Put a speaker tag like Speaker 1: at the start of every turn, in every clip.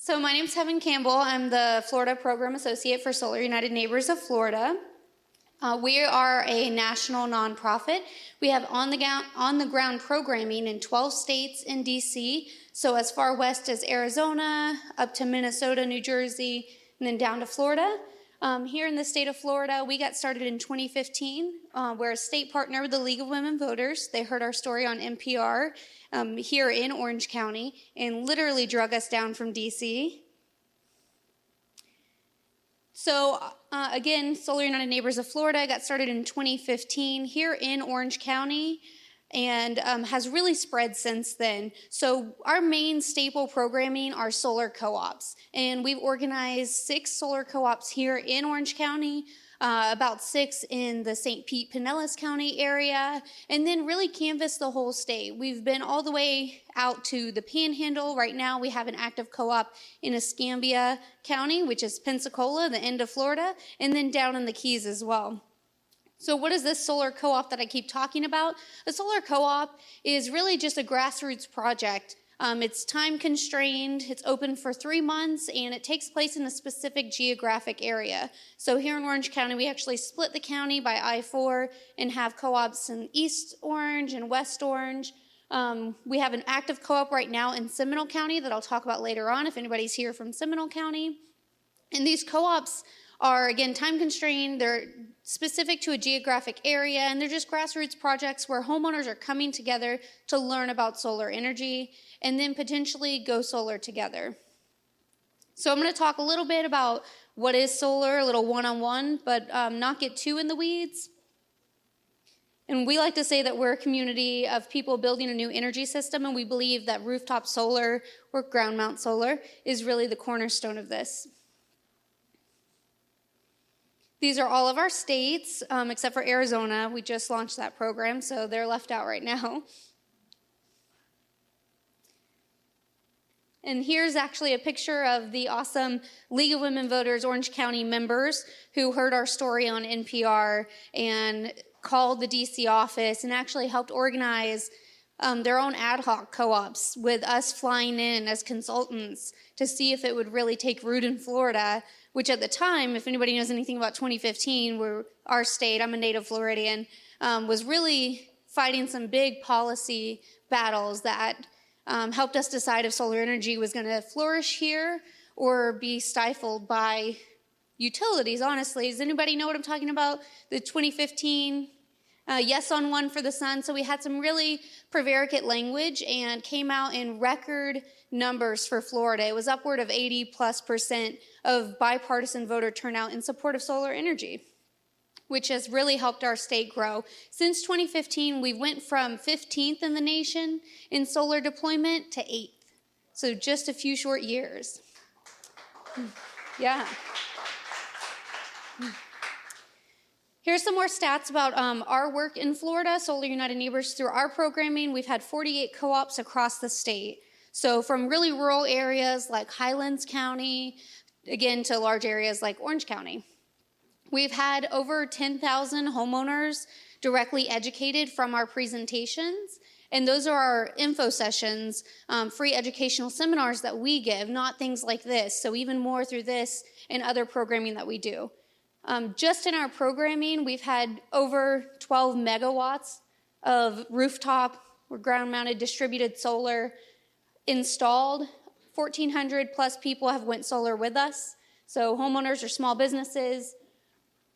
Speaker 1: So my name's Campbell. I'm the Florida Program Associate for Solar United Neighbors of Florida. We are a national nonprofit. We have on-the-ground programming in 12 states in DC, so as far west as Arizona, up to Minnesota, New Jersey, and then down to Florida. Here in the state of Florida, we got started in 2015. We're a state partner with the League of Women Voters. They heard our story on NPR here in Orange County and literally drug us down from DC. So again, Solar United Neighbors of Florida got started in 2015 here in Orange County and has really spread since then. So our main staple programming are solar co-ops, and we've organized 6 solar co-ops here in Orange County, about 6 in the St. Pete Pinellas County area, and then really canvassed the whole state. We've been all the way out to the Panhandle. Right now we have an active co-op in Escambia County, which is Pensacola, the end of Florida, and then down in the Keys as well. So what is this solar co-op that I keep talking about? A solar co-op is really just a grassroots project. It's time constrained, it's open for 3 months, and it takes place in a specific geographic area. So here in Orange County, we actually split the county by I-4 and have co-ops in East Orange and West Orange. We have an active co-op right now in Seminole County that I'll talk about later on if anybody's here from Seminole County. And these co-ops are, again, time constrained. They're specific to a geographic area, and they're just grassroots projects where homeowners are coming together to learn about solar energy and then potentially go solar together. So I'm going to talk a little bit about what is solar, a little one-on-one, but not get too in the weeds. And we like to say that we're a community of people building a new energy system, and we believe that rooftop solar or ground mount solar is really the cornerstone of this. These are all of our states, except for Arizona. We just launched that program, so they're left out right now. And here's actually a picture of the awesome League of Women Voters Orange County members who heard our story on NPR and called the DC office and actually helped organize their own ad hoc co-ops with us flying in as consultants to see if it would really take root in Florida, which at the time, if anybody knows anything about 2015, where our state, I'm a native Floridian, was really fighting some big policy battles that helped us decide if solar energy was going to flourish here or be stifled by utilities, honestly. Does anybody know what I'm talking about? The 2015 yes on one for the sun. So we had some really prevaricate language and came out in record numbers for Florida. It was upward of 80+% of bipartisan voter turnout in support of solar energy, which has really helped our state grow. Since 2015, we went from 15th in the nation in solar deployment to 8th. So just a few short years. Yeah. Here's some more stats about our work in Florida, Solar United Neighbors. Through our programming, we've had 48 co-ops across the state. So from really rural areas like Highlands County, again, to large areas like Orange County. We've had over 10,000 homeowners directly educated from our presentations, and those are our info sessions, free educational seminars that we give, not things like this, so even more through this and other programming that we do. Just in our programming, we've had over 12 megawatts of rooftop or ground-mounted distributed solar installed. 1,400 plus people have went solar with us, so homeowners or small businesses.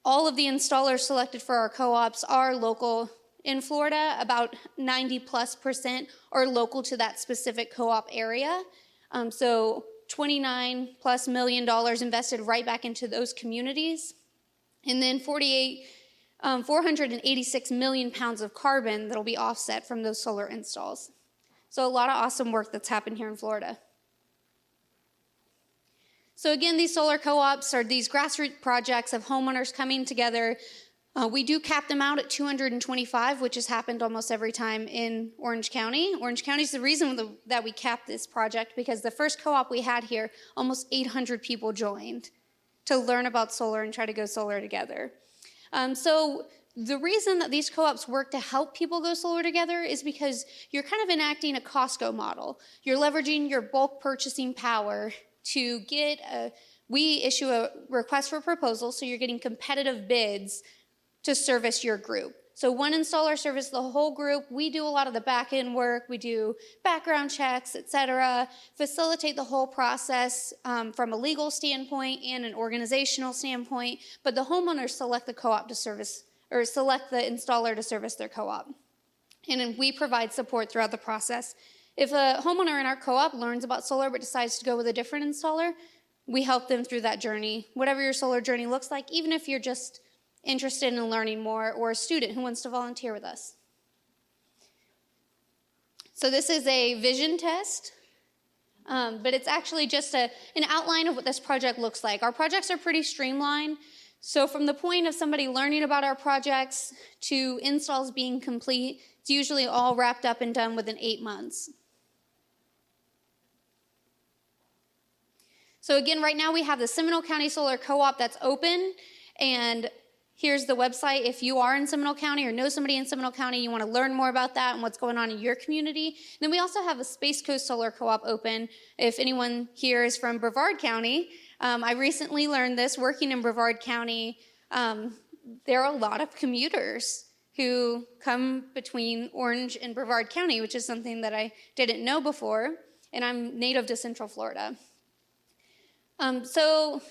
Speaker 1: All of the installers selected for our co-ops are local in Florida. About 90+% are local to that specific co-op area. So $29+ million invested right back into those communities. And then 486 million pounds of carbon that'll be offset from those solar installs. So a lot of awesome work that's happened here in Florida. So again, these solar co-ops are these grassroots projects of homeowners coming together. We do cap them out at 225, which has happened almost every time in Orange County. Orange County is the reason that we capped this project, because the first co-op we had here, almost 800 people joined to learn about solar and try to go solar together. So the reason that these co-ops work to help people go solar together is because you're kind of enacting a Costco model. You're leveraging your bulk purchasing power to we issue a request for proposal, so you're getting competitive bids to service your group. So one installer services the whole group. We do a lot of the back end work. We do background checks, et cetera, facilitate the whole process from a legal standpoint and an organizational standpoint. But the homeowners select the co-op to service, or select the installer to service their co-op. And then we provide support throughout the process. If a homeowner in our co-op learns about solar but decides to go with a different installer, we help them through that journey, whatever your solar journey looks like, even if you're just interested in learning more, or a student who wants to volunteer with us. So this is a vision test, but it's actually just an outline of what this project looks like. Our projects are pretty streamlined. So from the point of somebody learning about our projects to installs being complete, it's usually all wrapped up and done within 8 months. So again, right now we have the Seminole County Solar Co-op that's open, and here's the website. If you are in Seminole County or know somebody in Seminole County, you want to learn more about that and what's going on in your community. Then we also have a Space Coast Solar Co-op open. If anyone here is from Brevard County, I recently learned this working in Brevard County. There are a lot of commuters who come between Orange and Brevard County, which is something that I didn't know before, and I'm native to Central Florida. So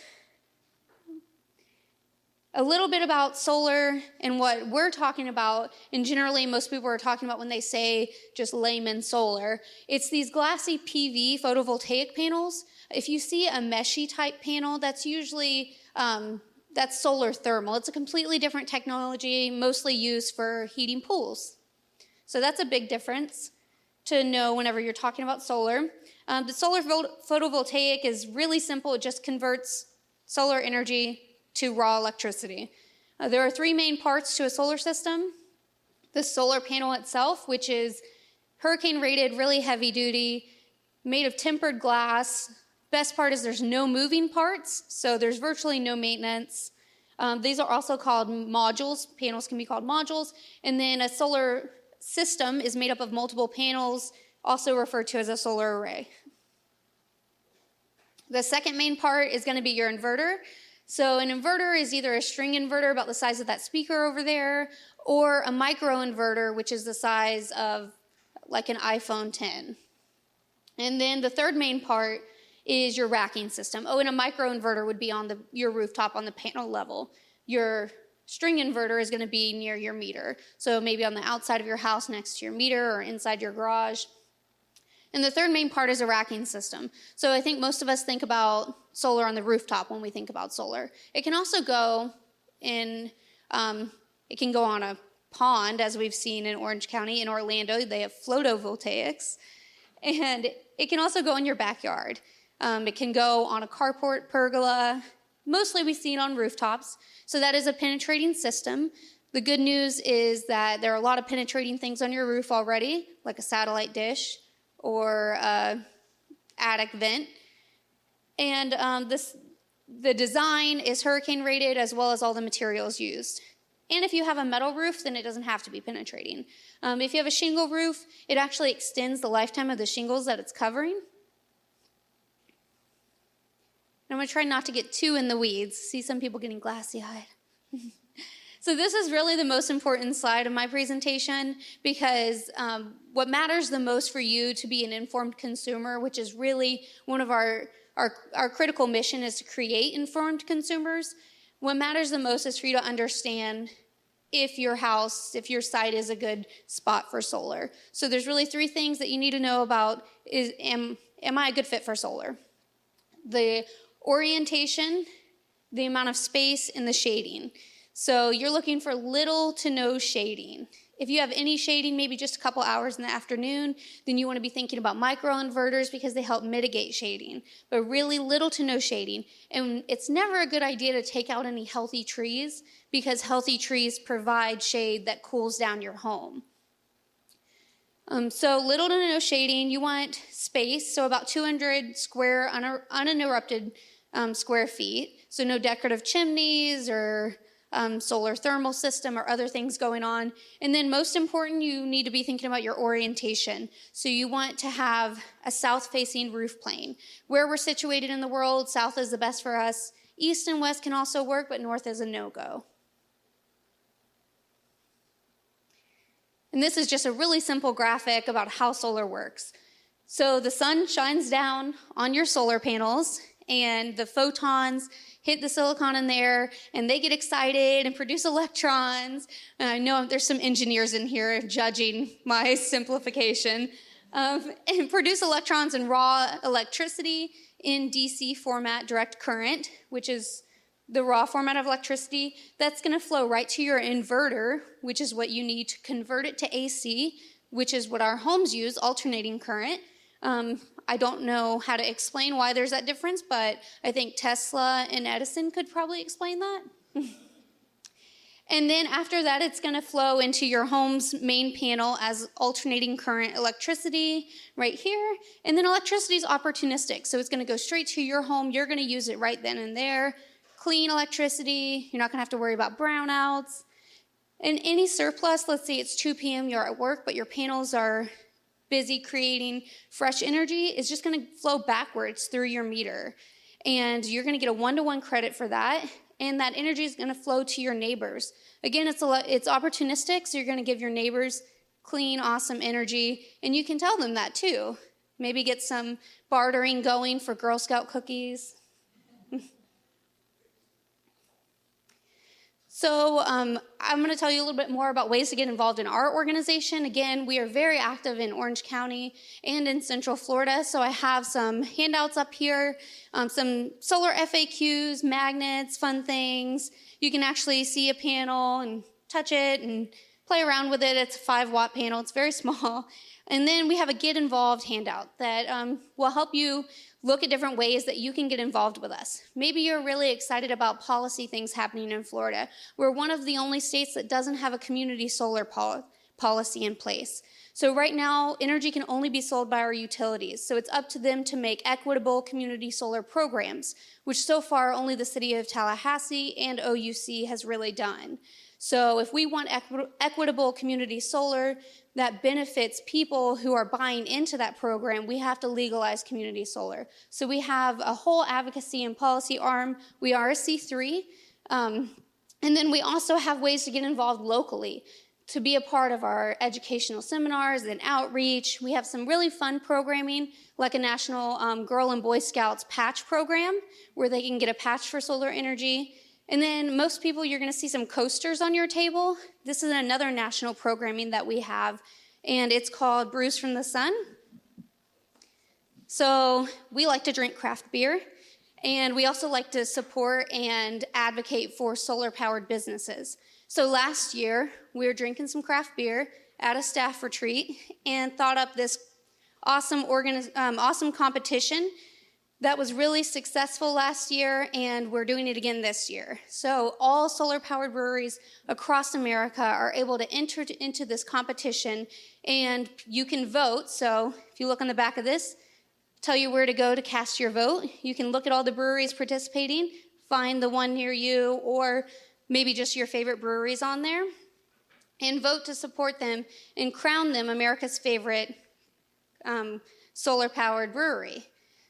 Speaker 1: a little bit about solar and what we're talking about, and generally most people are talking about when they say just layman solar. It's these glassy PV photovoltaic panels. If you see a meshy type panel, that's usually, that's solar thermal. It's a completely different technology, mostly used for heating pools. So that's a big difference to know whenever you're talking about solar. The solar photovoltaic is really simple. It just converts solar energy to raw electricity. There are 3 main parts to a solar system. The solar panel itself, which is hurricane rated, really heavy duty, made of tempered glass. Best part is there's no moving parts, so there's virtually no maintenance. These are also called modules. Panels can be called modules. And then a solar system is made up of multiple panels, also referred to as a solar array. The second main part is going to be your inverter. So an inverter is either a string inverter about the size of that speaker over there, or a micro inverter, which is the size of like an iPhone 10. And then the third main part is your racking system. Oh, and a micro inverter would be on your rooftop on the panel level. Your string inverter is going to be near your meter. So maybe on the outside of your house next to your meter or inside your garage. And the third main part is a racking system. So I think most of us think about solar on the rooftop when we think about solar. It can also go in, it can go on a pond, as we've seen in Orange County. In Orlando, they have photovoltaics. And it can also go in your backyard. It can go on a carport, pergola. Mostly we see it on rooftops. So that is a penetrating system. The good news is that there are a lot of penetrating things on your roof already, like a satellite dish or attic vent. And the design is hurricane rated, as well as all the materials used. And if you have a metal roof, then it doesn't have to be penetrating. If you have a shingle roof, it actually extends the lifetime of the shingles that it's covering. I'm going to try not to get too in the weeds. See some people getting glassy-eyed. So this is really the most important slide of my presentation, because what matters the most for you to be an informed consumer, which is really one of our critical mission, is to create informed consumers. What matters the most is for you to understand if your site is a good spot for solar. So there's really 3 things that you need to know about. Am I a good fit for solar? The orientation, the amount of space, and the shading. So you're looking for little to no shading. If you have any shading, maybe just a couple hours in the afternoon, then you want to be thinking about microinverters, because they help mitigate shading, but really little to no shading. And it's never a good idea to take out any healthy trees, because healthy trees provide shade that cools down your home. So little to no shading. You want space, so about 200 square uninterrupted square feet. So no decorative chimneys or solar thermal system or other things going on. And then most important, you need to be thinking about your orientation. So you want to have a south-facing roof plane. Where we're situated in the world, south is the best for us. East and west can also work, but north is a no-go. And this is just a really simple graphic about how solar works. So the sun shines down on your solar panels, and the photons hit the silicon in there, and they get excited and produce electrons. And I know there's some engineers in here judging my simplification. And produce electrons and raw electricity in DC format, direct current, which is the raw format of electricity. That's going to flow right to your inverter, which is what you need to convert it to AC, which is what our homes use, alternating current. I don't know how to explain why there's that difference, but I think Tesla and Edison could probably explain that. And then after that, it's going to flow into your home's main panel as alternating current electricity right here. And then electricity is opportunistic, so it's going to go straight to your home. You're going to use it right then and there. Clean electricity. You're not going to have to worry about brownouts. And any surplus, let's say it's 2 p.m., you're at work, but your panels are busy creating fresh energy, is just going to flow backwards through your meter. And you're going to get a one-to-one credit for that. And that energy is going to flow to your neighbors. Again, it's opportunistic, so you're going to give your neighbors clean, awesome energy. And you can tell them that too. Maybe get some bartering going for Girl Scout cookies. So I'm going to tell you a little bit more about ways to get involved in our organization. Again, we are very active in Orange County and in Central Florida. So I have some handouts up here, some solar FAQs, magnets, fun things. You can actually see a panel and touch it and play around with it. It's a 5-watt panel. It's very small. And then we have a Get Involved handout that will help you look at different ways that you can get involved with us. Maybe you're really excited about policy things happening in Florida. We're one of the only states that doesn't have a community solar policy in place. So right now, energy can only be sold by our utilities. So it's up to them to make equitable community solar programs, which so far only the city of Tallahassee and OUC has really done. So if we want equitable community solar that benefits people who are buying into that program, we have to legalize community solar. So we have a whole advocacy and policy arm. We are a C3. And then we also have ways to get involved locally, to be a part of our educational seminars and outreach. We have some really fun programming, like a National Girl and Boy Scouts patch program, where they can get a patch for solar energy. And then most people, you're going to see some coasters on your table. This is another national programming that we have, and it's called Brews from the Sun. So we like to drink craft beer, and we also like to support and advocate for solar-powered businesses. So last year, we were drinking some craft beer at a staff retreat and thought up this awesome competition that was really successful last year, and we're doing it again this year. So all solar-powered breweries across America are able to enter into this competition, and you can vote. So if you look on the back of this, tell you where to go to cast your vote. You can look at all the breweries participating, find the one near you, or maybe just your favorite breweries on there, and vote to support them and crown them America's favorite solar-powered brewery.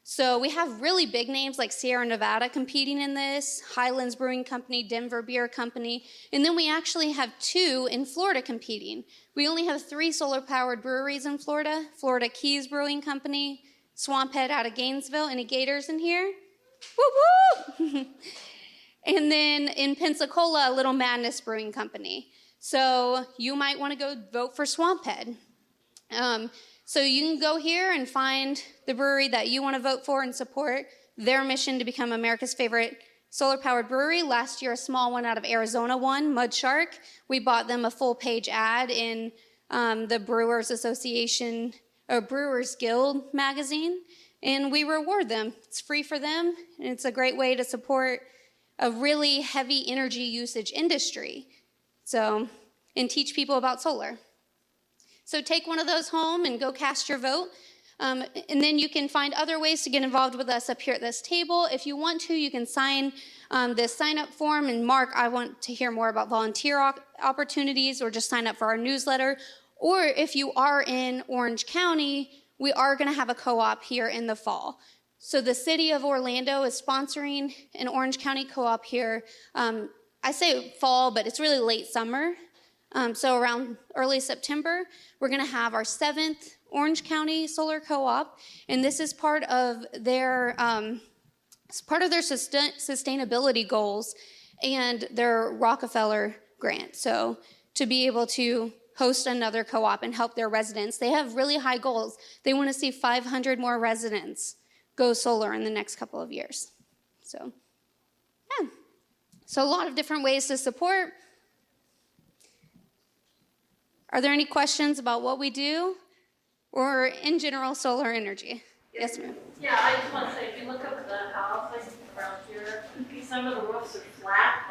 Speaker 1: So we have really big names like Sierra Nevada competing in this, Highlands Brewing Company, Denver Beer Company, and then we actually have 2 in Florida competing. We only have 3 solar-powered breweries in Florida, Florida Keys Brewing Company, Swamphead out of Gainesville. Any Gators in here? Woo woo! And then in Pensacola, Little Madness Brewing Company. So you might want to go vote for Swamphead. So you can go here and find the brewery that you want to vote for and support their mission to become America's favorite solar-powered brewery. Last year, a small one out of Arizona won, Mud Shark. We bought them a full-page ad in the Brewers Association, or Brewers Guild magazine, and we reward them. It's free for them, and it's a great way to support a really heavy energy usage industry. So, and teach people about solar. So take one of those home and go cast your vote. And then you can find other ways to get involved with us up here at this table. If you want to, you can sign this sign-up form. And Mark, I want to hear more about volunteer opportunities, or just sign up for our newsletter. Or if you are in Orange County, we are going to have a co-op here in the fall. So the city of Orlando is sponsoring an Orange County co-op here. I say fall, but it's really late summer. So around early September, we're going to have our 7th Orange County Solar Co-op, and this is part of their sustainability goals and their Rockefeller grant. So to be able to host another co-op and help their residents, they have really high goals. They want to see 500 more residents go solar in the next couple of years. So, yeah. So a lot of different ways to support. Are there any questions about what we do, or in general solar energy? Yes, ma'am.
Speaker 2: Yeah, I just want to say, if you look up at the house, like around here, some of the roofs are flat.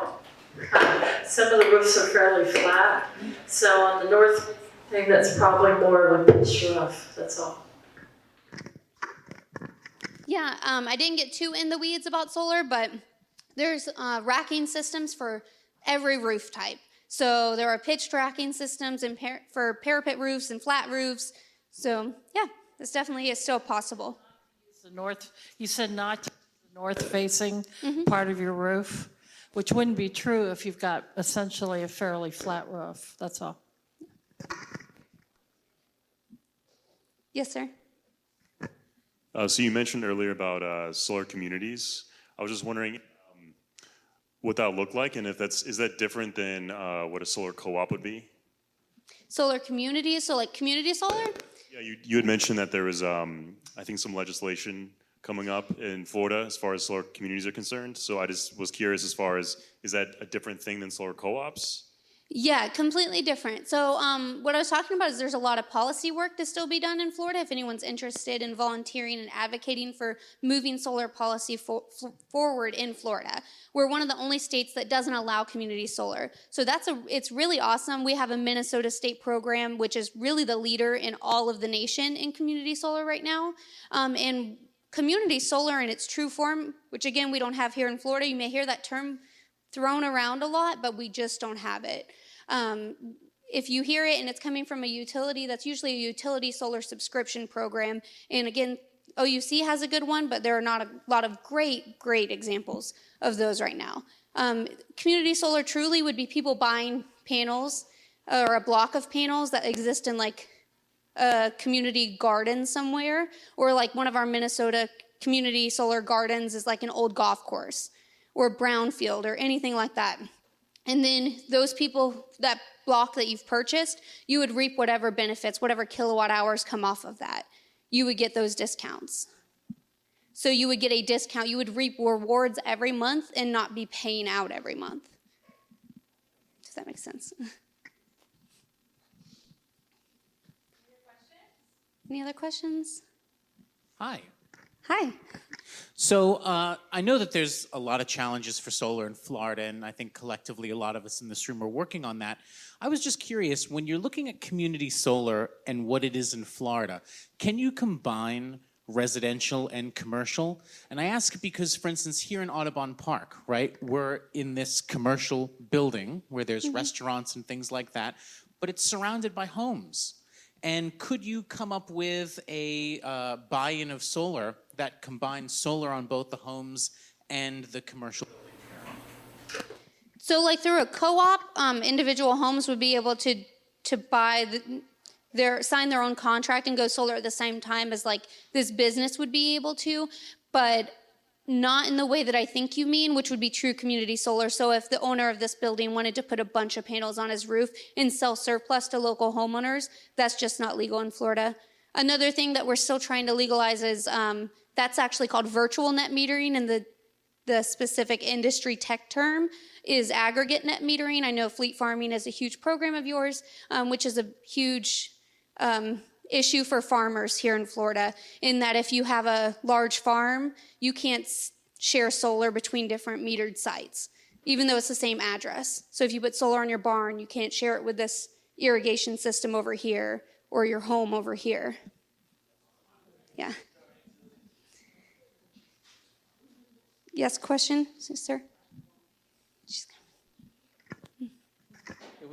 Speaker 2: Some of the roofs are fairly flat. So on the north thing, that's probably more of a pitched roof. That's all.
Speaker 1: Yeah, I didn't get too in the weeds about solar, but there's racking systems for every roof type. So there are pitched racking systems for parapet roofs and flat roofs. So yeah, this definitely is still possible.
Speaker 2: The north, you said not to the north-facing part of your roof, which wouldn't be true if you've got essentially a fairly flat roof. That's all.
Speaker 1: Yes, sir.
Speaker 3: So you mentioned earlier about solar communities. I was just wondering what that looked like, and if is that different than what a solar co-op would be?
Speaker 1: Solar communities, so like community solar?
Speaker 3: Yeah, you had mentioned that there was, I think, some legislation coming up in Florida as far as solar communities are concerned. So I just was curious as far as, is that a different thing than solar co-ops?
Speaker 1: Yeah, completely different. So what I was talking about is there's a lot of policy work to still be done in Florida if anyone's interested in volunteering and advocating for moving solar policy forward in Florida. We're one of the only states that doesn't allow community solar. So it's really awesome. We have a Minnesota state program, which is really the leader in all of the nation in community solar right now. And community solar in its true form, which again, we don't have here in Florida. You may hear that term thrown around a lot, but we just don't have it. If you hear it and it's coming from a utility, that's usually a utility solar subscription program. And again, OUC has a good one, but there are not a lot of great examples of those right now. Community solar truly would be people buying panels or a block of panels that exist in like a community garden somewhere, or like one of our Minnesota community solar gardens is like an old golf course or brownfield or anything like that. And then those people, that block that you've purchased, you would reap whatever benefits, whatever kilowatt hours come off of that. You would get those discounts. So you would get a discount. You would reap rewards every month and not be paying out every month. Does that make sense? Any other questions?
Speaker 4: Hi.
Speaker 1: Hi.
Speaker 4: So I know that there's a lot of challenges for solar in Florida, and I think collectively a lot of us in this room are working on that. I was just curious, when you're looking at community solar and what it is in Florida, can you combine residential and commercial? And I ask because, for instance, here in Audubon Park, right, we're in this commercial building where there's restaurants and things like that, but it's surrounded by homes. And could you come up with a buy-in of solar that combines solar on both the homes and the commercial?
Speaker 1: So like through a co-op, individual homes would be able to buy sign their own contract and go solar at the same time as like this business would be able to, but not in the way that I think you mean, which would be true community solar. So if the owner of this building wanted to put a bunch of panels on his roof and sell surplus to local homeowners, that's just not legal in Florida. Another thing that we're still trying to legalize is that's actually called virtual net metering, and the specific industry tech term is aggregate net metering. I know fleet farming is a huge program of yours, which is a huge issue for farmers here in Florida, in that if you have a large farm, you can't share solar between different metered sites, even though it's the same address. So if you put solar on your barn, you can't share it with this irrigation system over here or your home over here. Yeah. Yes, question, sir?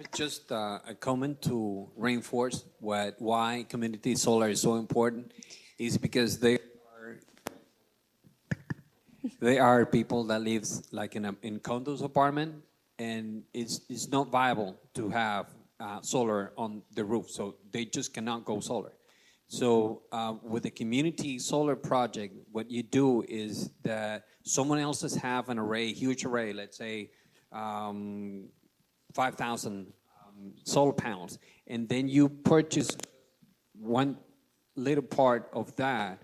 Speaker 5: was just a comment to reinforce why community solar is so important is because they are people that lives like in condos apartment, and it's not viable to have solar on the roof, so they just cannot go solar. So with the community solar project, what you do is that someone else have an array, huge array, let's say 5,000 solar panels, and then you purchase one little part of that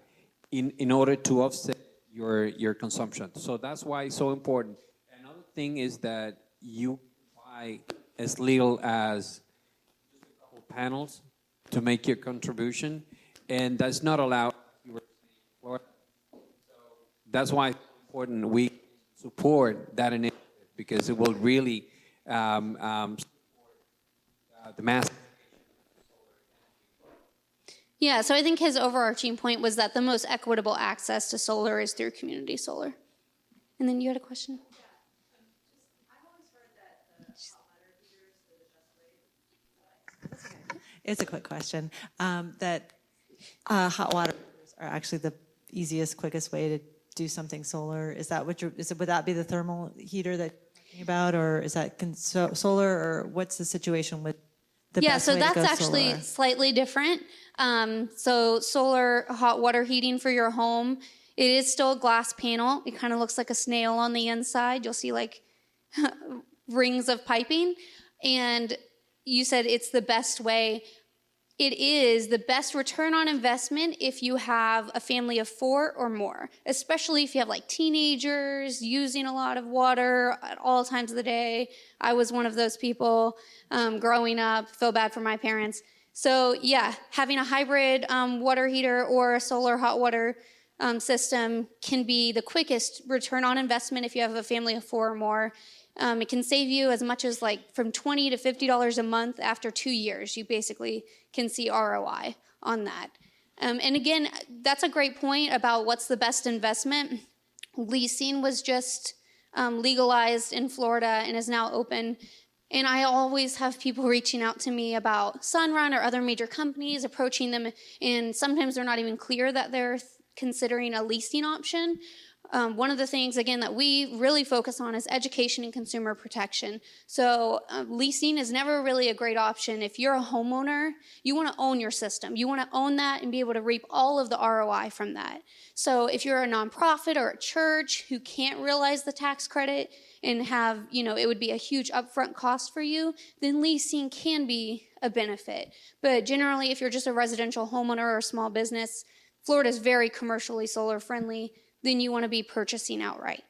Speaker 5: in order to offset your consumption. So that's why it's so important. Another thing is that you buy as little as a couple panels to make your contribution, and that's not allowed. That's why it's important we support that initiative, because it will really support the mass.
Speaker 1: Yeah, so I think his overarching point was that the most equitable access to solar is through community solar. And then you had a question?
Speaker 6: It's a quick question. That hot water heaters are actually the easiest, quickest way to do something solar. Is that what would that be the thermal heater that you're talking about, or is that solar, or what's the situation with the best
Speaker 1: so
Speaker 6: way to
Speaker 1: that's
Speaker 6: go
Speaker 1: actually
Speaker 6: solar?
Speaker 1: slightly different. So solar hot water heating for your home, it is still a glass panel. It kind of looks like a snail on the inside. You'll see like rings of piping. And you said it's the best way. It is the best return on investment if you have a family of 4 or more, especially if you have like teenagers using a lot of water at all times of the day. I was one of those people growing up, feel bad for my parents. So yeah, having a hybrid water heater or a solar hot water system can be the quickest return on investment if you have a family of 4 or more. It can save you as much as like from $20 to $50 a month after 2 years. You basically can see ROI on that. And again, that's a great point about what's the best investment. Leasing was just legalized in Florida and is now open. And I always have people reaching out to me about Sunrun or other major companies, approaching them, and sometimes they're not even clear that they're considering a leasing option. One of the things, again, that we really focus on is education and consumer protection. So leasing is never really a great option. If you're a homeowner, you want to own your system. You want to own that and be able to reap all of the ROI from that. So if you're a nonprofit or a church who can't realize the tax credit and have, it would be a huge upfront cost for you, then leasing can be a benefit. But generally, if you're just a residential homeowner or a small business, Florida is very commercially solar friendly, then you want to be purchasing outright.